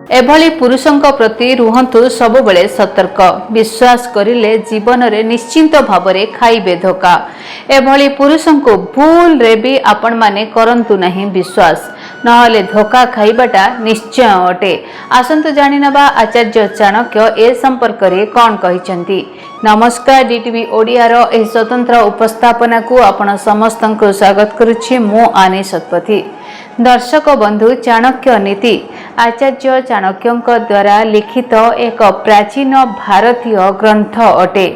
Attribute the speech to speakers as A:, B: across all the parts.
A: एभली पुरुषों प्रति रुहंतु सबुबले सतर्क। विश्वास करिले जीवन रे निश्चिंत भावरे खाइबे धोखा। एभली पुरुषों को भूल रे भी आपण माने करंतु नहीं विश्वास, नहले धोखा खाइबाटा निश्चय अटे। आसंतु जानि नबा आचार्य चाणक्य ए संपर्क रे कोन कहिसंती। नमस्कार, डीटीवी ओडिया रो ए स्वतंत्र उपस्थापना को आपण समस्तंको स्वागत करुछि। मो आने शतपथी। दर्शक बंधु, चाणक्य नीति आचार्य चाणक्यंक द्वारा लिखित एक प्राचीन भारतीय ग्रंथ अटे।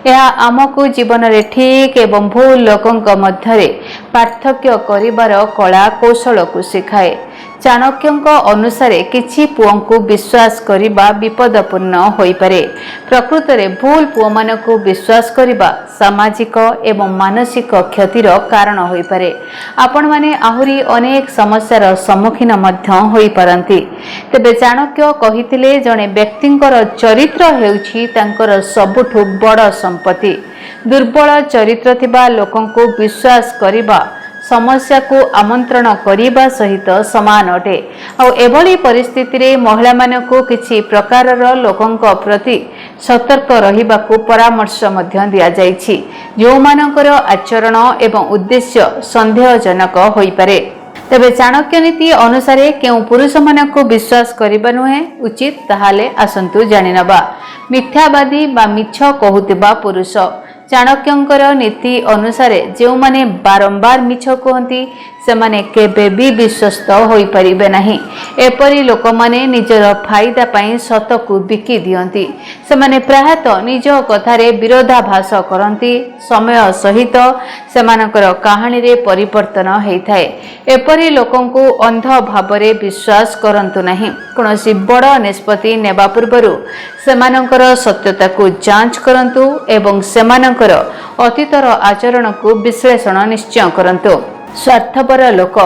A: यह आमको जीवन रे ठीक एवं भूल लोकंक मध्यरे पार्थक्य करिबार कला कौशल को सिखाए। चाणक्यंक अनुसार किछि पुओंकु विश्वास करिबा विपदपूर्ण होई पारे। प्रकृत रे भूल पुओ मानकु विश्वास करिबा सामाजिक एवं मानसिक क्षतिर कारण होई पारे। आपण माने आहुरी अनेक समस्यार सम्मुखीन मध्य होई पारंती। तेबे चाणक्य कहिथिले जणे व्यक्तिंकर चरित्र हेउछि तांकर सबुठु बड़ संपत्ति। दुर्बल चरित्र थिबा लोकंकु विश्वास करिबा समस्या को आमंत्रण करिबा सहित समान अटे। और एभली परिस्थिति रे महिला मानकु किछि प्रकारर लोकंक प्रति सतर्क रहिबाकु परामर्श मध्य दिया जाइछि, जो मानकर आचरण एवं उद्देश्य संदेहजनक होई पारे। तेबे चाणक्य नीति अनुसार केउ पुरुष मानकु विश्वास करिबा नुहे उचित, ताहाले आसंतु जानि नबा। मिथ्यावादी बा मिछ कहुतिबा पुरुष। चाणक्यंकर नीति अनुसार जो माने बारंबार मिछ कहती सेमाने केबे भी विश्वस्त होई परिबे नहीं। एपरी लोक माने निजर फायदा पाई सत को बिकी दियंती। सेमाने प्रायतः निज कथारे विरोधाभास करती। समय सहित सेमानकर कहानी रे परिवर्तन हेइथाए। एपरी लोकंकु अंध भावरे विश्वास करंतु नहीं। कोनोसी बड़ निष्पत्ति नेबा पूर्वरु सेमानकर सत्यता को जांच करंतु एवं सेमानकर अतीतर आचरण को विश्लेषण निश्चय करंतु। स्वार्थपर लोक।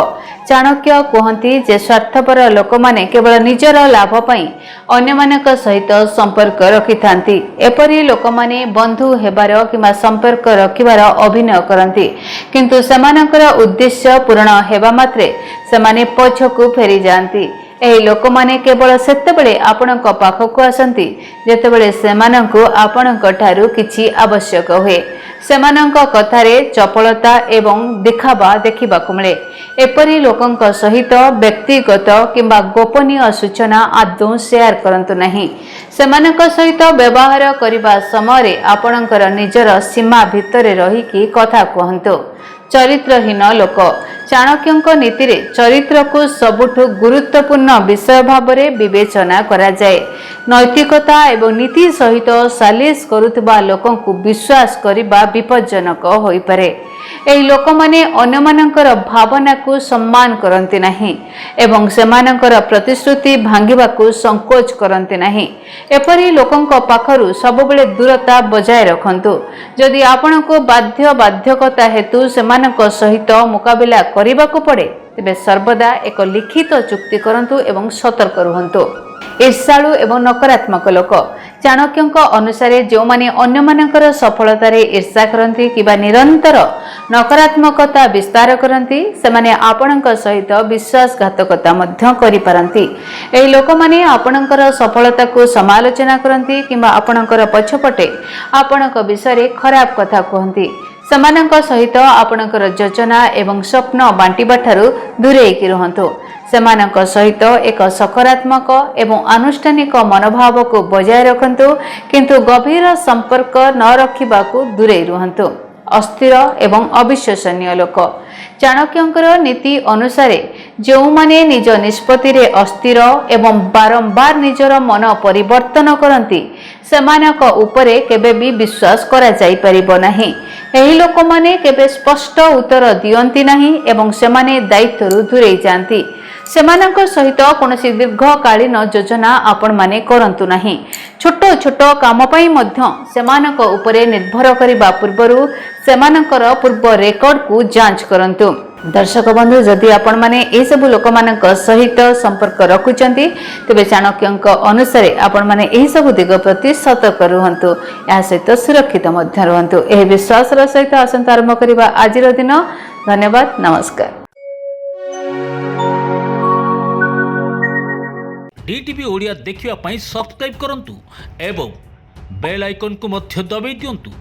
A: चाणक्य कहती जे स्वार्थपर लोक माने केवल निजर लाभ पाई अन्य मानक सहित संपर्क रखि थांती। एपरी लोक माने बंधु हेबार किमा संपर्क रखिबार अभिनय करती, किंतु सेमानकर उद्देश्य पूर्ण हेबा मात्रे सेमाने पछकु फेरी जांती। एही लोक माने केवल सेतेबेले आपणक पाखकु आसंती जेतेबेले सेमानंकु आपणक ठारू किछि आवश्यक हुए। सेमानंक कथारे चपलता एवं दिखावा देखिबाकु मिले। एपरी लोकंक सहित व्यक्तिगत किंबा गोपनीय सूचना आदौ शेयर करंतु नहीं। सेमानंक सहित व्यवहार करिबा समय आपणकर निजर सीमा भितरे रही कि कथा कहंतु। चरित्रहीन लोक। चाणक्यंक नीति रे चरित्र को सबुठु गुरुत्वपूर्ण विषय भावरे विवेचना करा जाए। नैतिकता एवं नीति सहित सालिस करुवा लोकंकु विश्वास करिबा विपज्जनक होई पारे। एही लोक माने अन्य मानकर भावना को सम्मान करंती नहीं एवं सेमानकर प्रतिश्रुति भांगिबाकु संकोच करंती नहीं। एपरी लोकंक पाखरु सबुबेले दूरता बजाय रखंतु। जदि आपनको बाध्यकता हेतु सेमानक सहित मुकाबिला करिबाकु पड़े तेबे सर्वदा एक लिखित चुक्ति करंतु एवं सतर्क रुहंतु। ईर्षालु एवं नकारात्मक लोक। चाणक्यंक अनुसार जो माने अन्य मानकर सफलता रे ईर्षा करंती किबा निरंतर नकारात्मकता विस्तार करंती सेमाने आपणक सहित विश्वासघातकता मध्य करि पारंती। एही लोक माने आपणकर सफलता को समालोचना करंती किबा आपणकर पछपटे आपणक विषय खराब कथा कहंती। सेमानक सहित आपणकर योजना एवं स्वप्न बांटिबा ठारू दूरेकी रहंतु। सेमानक सहित एक सकारात्मक एवं आनुष्ठानिक मनोभाव को बजाय रखंतु, किंतु गभीर संपर्क न रखिबाकू दूरे रुहंतु। अस्थिर एवं अविश्वसनीय लोक। चाणक्यंकर नीति अनुसार जो माने निज निष्पत्ति रे अस्थिर एवं बारंबार निजर मन परिवर्तन करती सेमानक उपरे केबे भी विश्वास करा जाई परिबो नाही। एही लोक माने केबे स्पष्ट उत्तर दियंती नाही एवं सेमाने दायित्वरु दूरे जांती। सेमानक सहित कोनोसी दीर्घकालीन योजना आपण माने करंतु नाही। छोट छोट काम पई मध्य सेमानक उपरे निर्भर करिबा पूर्वरु सेमानकर पूर्व रेकर्ड को जांच करंतु। दर्शक बंधु, जदि आपण माने ए सब लोक मानक सहित संपर्क रखुचंती तेबे चाणक्यंक अनुसार आपण माने एही सब दिग प्रति सतर्क रुहंतु। या सहित सुरक्षित मध्य रुहंतु। एही विश्वास र सहित आसंत आरंभ करिबा आजिर दिन। धन्यवाद, नमस्कार।
B: DTV ओडिया देखिवा पई सब्सक्राइब करंतु एवं बेल आइकन को मध्य दबाई दियंतु।